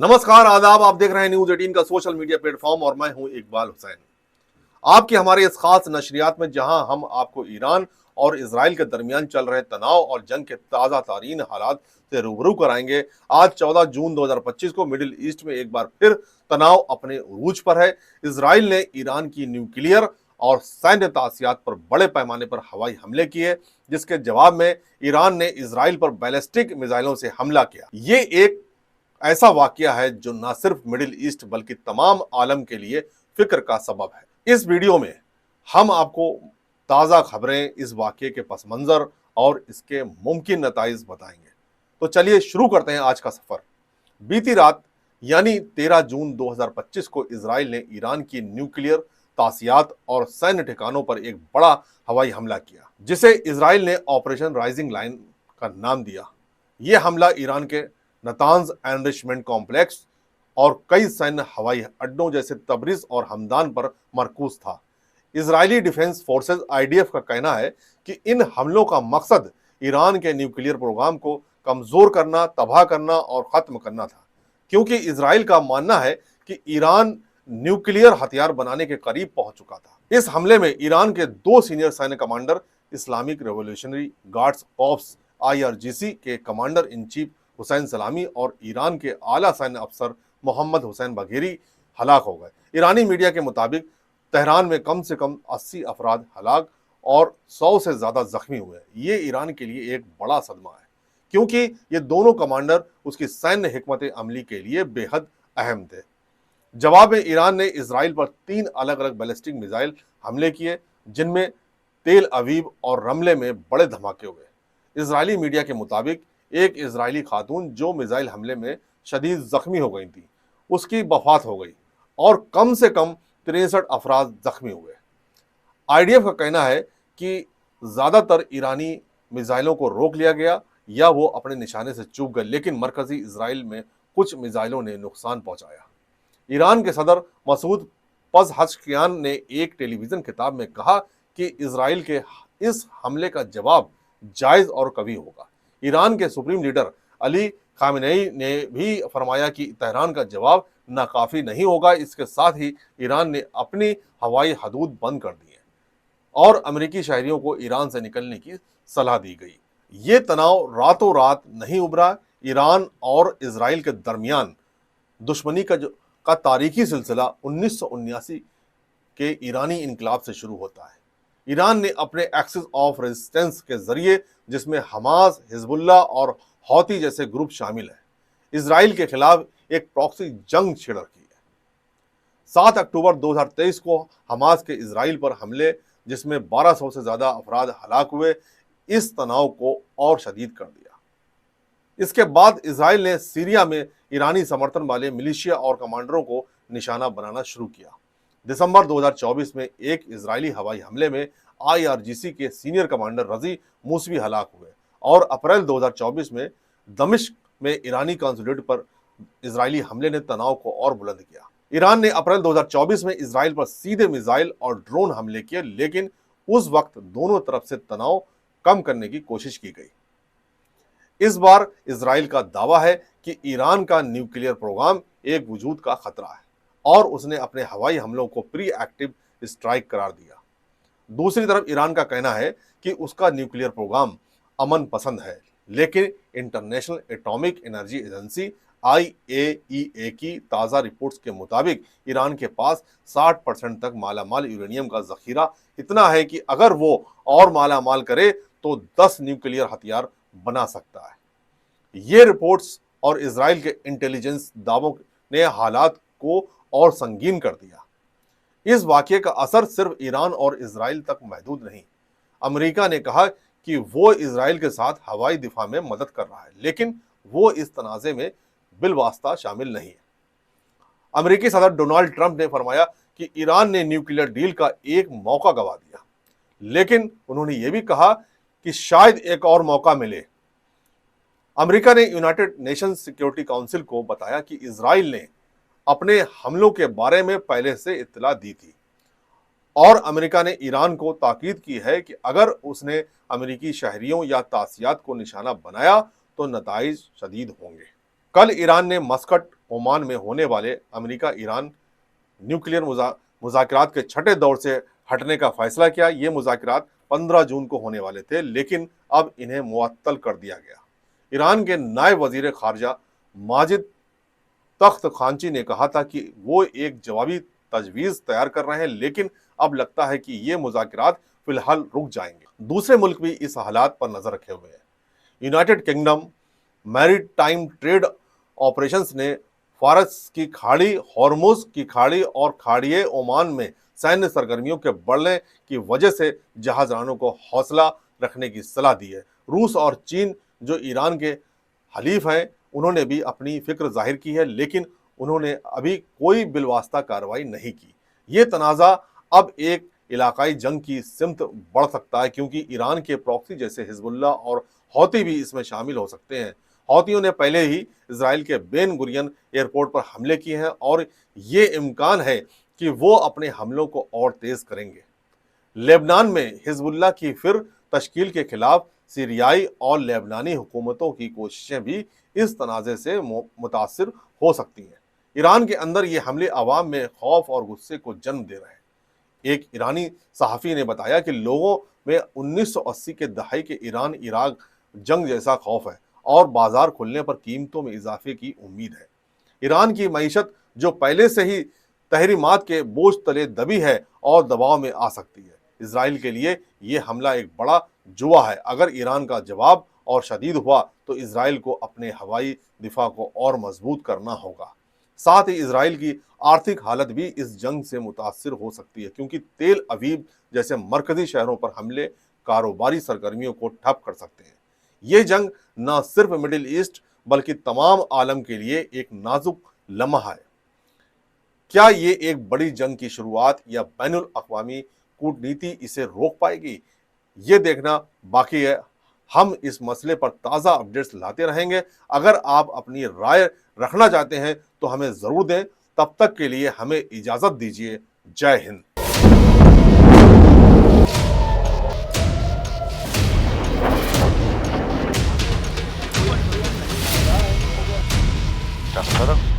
नमस्कार, आदाब। आप देख रहे हैं न्यूज 18 का सोशल मीडिया प्लेटफॉर्म और मैं हूं इकबाल हुसैन। आपके हमारे इस खास नशरियात में जहां हम आपको ईरान और इजराइल के दरमियान चल रहे तनाव और जंग के ताज़ा तारीन हालात से रूबरू कराएंगे। आज 14 जून 2025 को मिडिल ईस्ट में एक बार फिर तनाव अपने उरूज पर है। इजराइल ने ईरान की न्यूक्लियर और सैन्य तासियात पर बड़े पैमाने पर हवाई हमले किए, जिसके जवाब में ईरान ने इजराइल पर बैलिस्टिक मिसाइलों से हमला किया। ये एक ऐसा वाकया है जो न सिर्फ मिडिल ईस्ट बल्कि तमाम आलम के लिए फिक्र का सबब है। इस वीडियो में हम आपको ताज़ा खबरें, इस वाकये के पस मंजर और इसके मुमकिन नताइज बताएंगे। तो चलिए शुरू करते हैं आज का सफर। बीती रात यानी 13 जून 2025 को इजराइल ने ईरान की न्यूक्लियर तासियात और सैन्य ठिकानों पर एक बड़ा हवाई हमला किया, जिसे इजराइल ने ऑपरेशन राइजिंग लाइन का नाम दिया। यह हमला ईरान के नतांज एनरिचमेंट कॉम्प्लेक्स और कई सैन्य हवाई अड्डों जैसे तबरिज और हमदान पर मरकूज था। इजरायली डिफेंस फोर्सेस आईडीएफ का कहना है कि इन हमलों का मकसद ईरान के न्यूक्लियर प्रोग्राम को कमजोर करना, तबाह करना और खत्म करना था, क्योंकि इजराइल का मानना है कि ईरान न्यूक्लियर हथियार बनाने के करीब पहुंच चुका था। इस हमले में ईरान के 2 सीनियर सैन्य commander, Islamic revolutionary guards corps IRGC के कमांडर इन चीफ हुसैन सलामी और ईरान के आला सैन्य अफसर मोहम्मद हुसैन बघेरी हलाक हो गए। ईरानी मीडिया के मुताबिक तेहरान में कम से कम 80 अफराद हलाक और 100 से ज्यादा जख्मी हुए। ये ईरान के लिए एक बड़ा सदमा है, क्योंकि ये दोनों कमांडर उसकी सैन्य हिकमत अमली के लिए बेहद अहम थे। जवाब में ईरान ने इजराइल पर 3 अलग अलग बैलिस्टिक मिसाइल हमले किए, जिनमें तेल अवीव और रमले में बड़े धमाके हुए। इजरायली मीडिया के मुताबिक एक इजरायली खातून जो मिसाइल हमले में शदीद जख्मी हो गई थी, उसकी वफात हो गई और कम से कम 63 अफराद जख्मी हुए। आईडीएफ का कहना है कि ज्यादातर ईरानी मिसाइलों को रोक लिया गया या वो अपने निशाने से चूक गए, लेकिन मरकजी इजराइल में कुछ मिसाइलों ने नुकसान पहुंचाया। ईरान के सदर मसूद पज़हश्कियान ने एक टेलीविजन खिताब में कहा कि इजराइल के इस हमले का जवाब जायज और कभी होगा। ईरान के सुप्रीम लीडर अली खामेनेई ने भी फरमाया कि तेहरान का जवाब नाकाफी नहीं होगा। इसके साथ ही ईरान ने अपनी हवाई हदूद बंद कर दी है और अमेरिकी शहरियों को ईरान से निकलने की सलाह दी गई। ये तनाव रातों रात नहीं उभरा। ईरान और इजराइल के दरमियान दुश्मनी का तारीखी सिलसिला 1979 के ईरानी इनकलाब से शुरू होता है। ईरान ने अपने एक्सिस ऑफ रेजिस्टेंस के जरिए, जिसमें हमास, हिजबुल्लाह और हौती जैसे ग्रुप शामिल हैं, इजराइल के खिलाफ एक प्रॉक्सी जंग छिड़ रखी है। 7 अक्टूबर 2023 को हमास के इजराइल पर हमले, जिसमें 1200 से ज्यादा अफराद हलाक हुए, इस तनाव को और शदीद कर दिया। इसके बाद इजराइल ने सीरिया में ईरानी समर्थन वाले मिलिशिया और कमांडरों को निशाना बनाना शुरू किया। दिसंबर 2024 में एक इजरायली हवाई हमले में IRGC के सीनियर कमांडर रजी मूसवी हलाक हुए और अप्रैल 2024 में दमिश्क में ईरानी कॉन्सुलेट पर इजरायली हमले ने तनाव को और बुलंद किया। ईरान ने अप्रैल 2024 में इजराइल पर सीधे मिसाइल और ड्रोन हमले किए, लेकिन उस वक्त दोनों तरफ से तनाव कम करने की कोशिश की गई। इस बार इजराइल का दावा है कि ईरान का न्यूक्लियर प्रोग्राम एक वजूद का खतरा है और उसने अपने हवाई हमलों को प्री एक्टिव स्ट्राइक करार दिया। दूसरी तरफ ईरान का कहना है कि उसका न्यूक्लियर प्रोग्राम अमन पसंद है, लेकिन international atomic energy agency IAEA की ताज़ा रिपोर्ट्स के मुताबिक ईरान के पास 60% तक मालामाल यूरेनियम का जखीरा इतना है कि अगर वो और मालामाल करे तो 10 न्यूक्लियर हथियार बना सकता है। ये रिपोर्ट्स और इजराइल के इंटेलिजेंस दावों ने हालात को और संगीन कर दिया। इस वाकये का असर सिर्फ ईरान और इजराइल तक महदूद नहीं। अमेरिका ने कहा कि वो इजराइल के साथ हवाई दिफा में मदद कर रहा है, लेकिन वो इस तनाज़े में बिलवास्ता शामिल नहीं है। अमेरिकी सदर डोनाल्ड ट्रंप ने फरमाया कि ईरान ने न्यूक्लियर डील का एक मौका गंवा दिया, लेकिन उन्होंने ये भी कहा कि शायद एक और मौका मिले। अमेरिका ने यूनाइटेड नेशंस सिक्योरिटी काउंसिल को बताया कि इजराइल ने अपने हमलों के बारे में पहले से इत्तला दी थी और अमेरिका ने ईरान को ताकीद की है कि अगर उसने अमेरिकी शहरियों या तासियात को निशाना बनाया तो नताइज शदीद होंगे। कल ईरान ने मस्कट ओमान में होने वाले अमेरिका ईरान न्यूक्लियर मुज़ाकरात के छठे दौर से हटने का फैसला किया। ये मुज़ाकरात 15 जून को होने वाले थे, लेकिन अब इन्हें मुअत्तल कर दिया गया। ईरान के नायब वजीर खारजा माजिद तख्त खानची ने कहा था कि वो एक जवाबी तजवीज़ तैयार कर रहे हैं, लेकिन अब लगता है कि ये मुज़ाकरात फिलहाल रुक जाएंगे। दूसरे मुल्क भी इस हालात पर नजर रखे हुए हैं। United kingdom maritime trade operations ने फारस की खाड़ी, हॉर्मुज की खाड़ी और खाड़िए ओमान में सैन्य सरगर्मियों के बढ़ने की वजह से जहाजरानों को हौसला रखने की सलाह दी है। रूस और चीन जो ईरान के हलीफ हैं, उन्होंने भी अपनी फिक्र जाहिर की है, लेकिन उन्होंने अभी कोई बिलवास्ता कार्रवाई नहीं की। ये तनाज़ा अब एक इलाकाई जंग की सिमत बढ़ सकता है, क्योंकि ईरान के प्रॉक्सी जैसे हिजबुल्लाह और हौती भी इसमें शामिल हो सकते हैं। हौतियों ने पहले ही इजराइल के बेन गुरियन एयरपोर्ट पर हमले किए हैं और ये इम्कान है कि वो अपने हमलों को और तेज करेंगे। लेबनान में हिजबुल्लाह की फिर तश्कील के खिलाफ सीरियाई और लेबनानी हुकूमतों की कोशिशें भी इस तनाज़े से मुतासिर हो सकती हैं। ईरान के अंदर ये हमले अवाम में खौफ और गुस्से को जन्म दे रहे हैं। एक ईरानी सहाफ़ी ने बताया कि लोगों में 1980 के दहाई के ईरान इराक जंग जैसा खौफ है और बाजार खुलने पर कीमतों में इजाफे की उम्मीद है। ईरान की मईशत जो पहले से ही तहरीमात के बोझ तले दबी है और दबाव में आ सकती है। इजराइल के लिए ये हमला एक बड़ा जुआ है। अगर ईरान का जवाब और शदीद हुआ तो इजराइल को अपने हवाई दिफा को और मजबूत करना होगा। साथ ही इजराइल की आर्थिक हालत भी इस जंग से मुतासिर हो सकती है, क्योंकि तेल अवीव जैसे मरकजी शहरों पर हमले कारोबारी सरगर्मियों को ठप कर सकते हैं। ये जंग न सिर्फ मिडिल ईस्ट बल्कि तमाम आलम के लिए एक नाजुक लम्हा है। क्या ये एक बड़ी जंग की शुरुआत या बैनुल अक़वामी कूटनीति इसे रोक पाएगी, ये देखना बाकी है। हम इस मसले पर ताज़ा अपडेट्स लाते रहेंगे। अगर आप अपनी राय रखना चाहते हैं तो हमें ज़रूर दें। तब तक के लिए हमें इजाज़त दीजिए। जय हिंद। Kastada